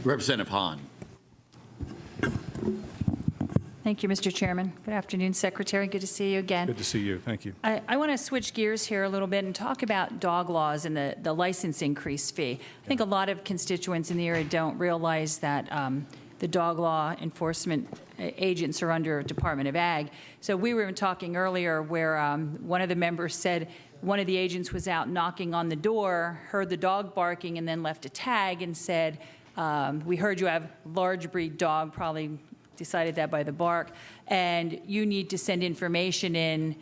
Representative Hahn. Thank you, Mr. Chairman. Good afternoon, Secretary. Good to see you again. Good to see you. Thank you. I want to switch gears here a little bit and talk about dog laws and the license increase fee. I think a lot of constituents in the area don't realize that the dog law enforcement agents are under Department of Ag. So we were talking earlier where one of the members said one of the agents was out knocking on the door, heard the dog barking, and then left a tag and said, we heard you have large breed dog, probably decided that by the bark, and you need to send information in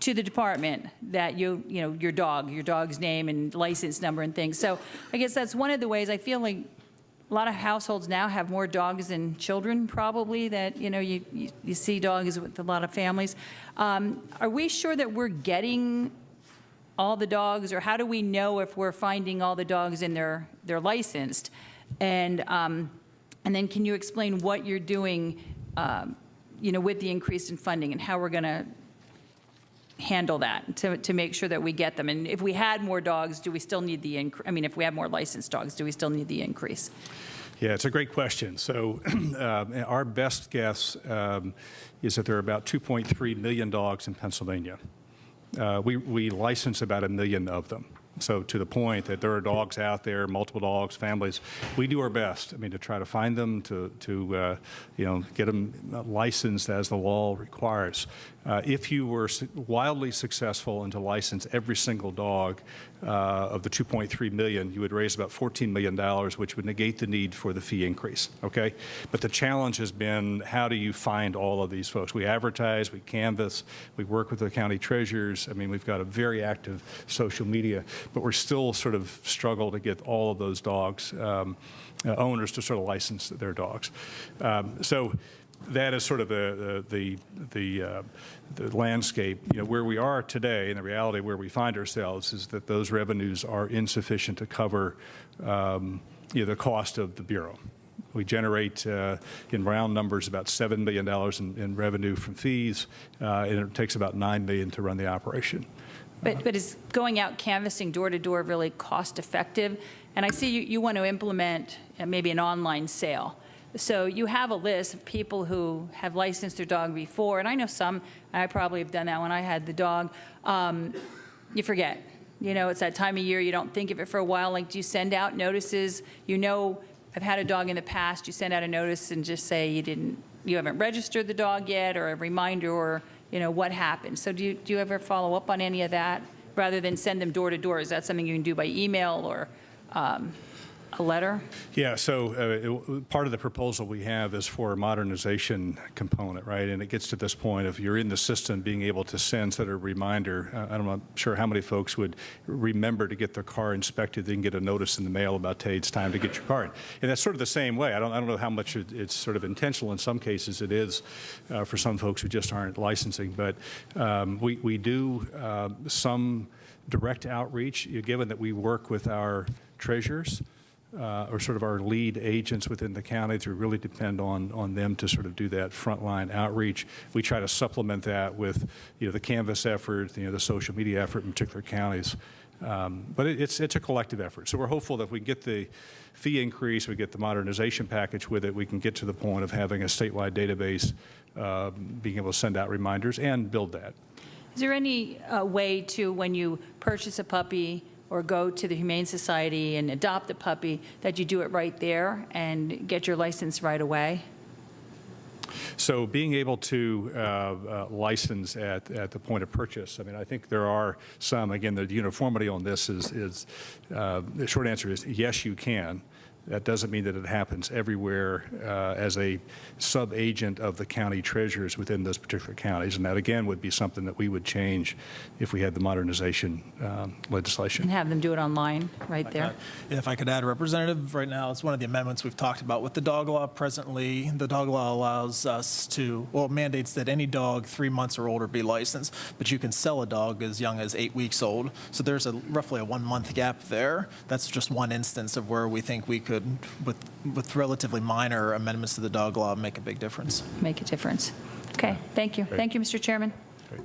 to the department that your dog's name and license number and things. So I guess that's one of the ways I feel like a lot of households now have more dogs than children, probably, that, you see dogs with a lot of families. Are we sure that we're getting all the dogs, or how do we know if we're finding all the dogs and they're licensed? And then can you explain what you're doing, with the increase in funding and how we're going to handle that to make sure that we get them? And if we had more dogs, do we still need the increase? I mean, if we have more licensed dogs, do we still need the increase? Yeah, it's a great question. So our best guess is that there are about 2.3 million dogs in Pennsylvania. We license about 1 million of them. So to the point that there are dogs out there, multiple dogs, families, we do our best, to try to find them, to get them licensed as the law requires. If you were wildly successful and to license every single dog of the 2.3 million, you would raise about $14 million, which would negate the need for the fee increase, okay? But the challenge has been, how do you find all of these folks? We advertise, we canvass, we work with the county treasurers. We've got a very active social media, but we're still sort of struggle to get all of those dogs, owners to sort of license their dogs. So that is sort of the landscape. Where we are today, and the reality where we find ourselves, is that those revenues are insufficient to cover the cost of the Bureau. We generate, in round numbers, about $7 million in revenue from fees, and it takes about $9 million to run the operation. But is going out canvassing door to door really cost effective? And I see you want to implement maybe an online sale. So you have a list of people who have licensed their dog before, and I know some, I probably have done that when I had the dog. You forget. It's that time of year, you don't think of it for a while. Like, do you send out notices? I've had a dog in the past, you send out a notice and just say you haven't registered the dog yet, or a reminder, or what happened. So do you ever follow up on any of that rather than send them door to door? Is that something you can do by email or a letter? Yeah, so part of the proposal we have is for a modernization component, right? And it gets to this point of you're in the system, being able to send sort of a reminder. I'm not sure how many folks would remember to get their car inspected. They can get a notice in the mail about, hey, it's time to get your car in. And that's sort of the same way. I don't know how much it's sort of intentional. In some cases it is for some folks who just aren't licensing. But we do some direct outreach, given that we work with our treasurers, or sort of our lead agents within the county, to really depend on them to sort of do that frontline outreach. We try to supplement that with the canvas effort, the social media effort in particular counties. But it's a collective effort. So we're hopeful that if we get the fee increase, we get the modernization package with it, we can get to the point of having a statewide database, being able to send out reminders and build that. Is there any way to, when you purchase a puppy or go to the Humane Society and adopt a puppy, that you do it right there and get your license right away? So being able to license at the point of purchase, I think there are some, again, the uniformity on this is the short answer is yes, you can. That doesn't mean that it happens everywhere as a sub-agent of the county treasurers within those particular counties. And that, again, would be something that we would change if we had the modernization legislation. And have them do it online right there? If I could add, Representative, right now it's one of the amendments we've talked about with the dog law. Presently, the dog law allows us to, mandates that any dog 3 months or older be licensed, but you can sell a dog as young as 8 weeks old. So there's roughly a 1 month gap there. That's just one instance of where we think we could, with relatively minor amendments to the dog law, make a big difference. Make a difference. Okay, thank you. Great. Thank you, Mr. Chairman. Great.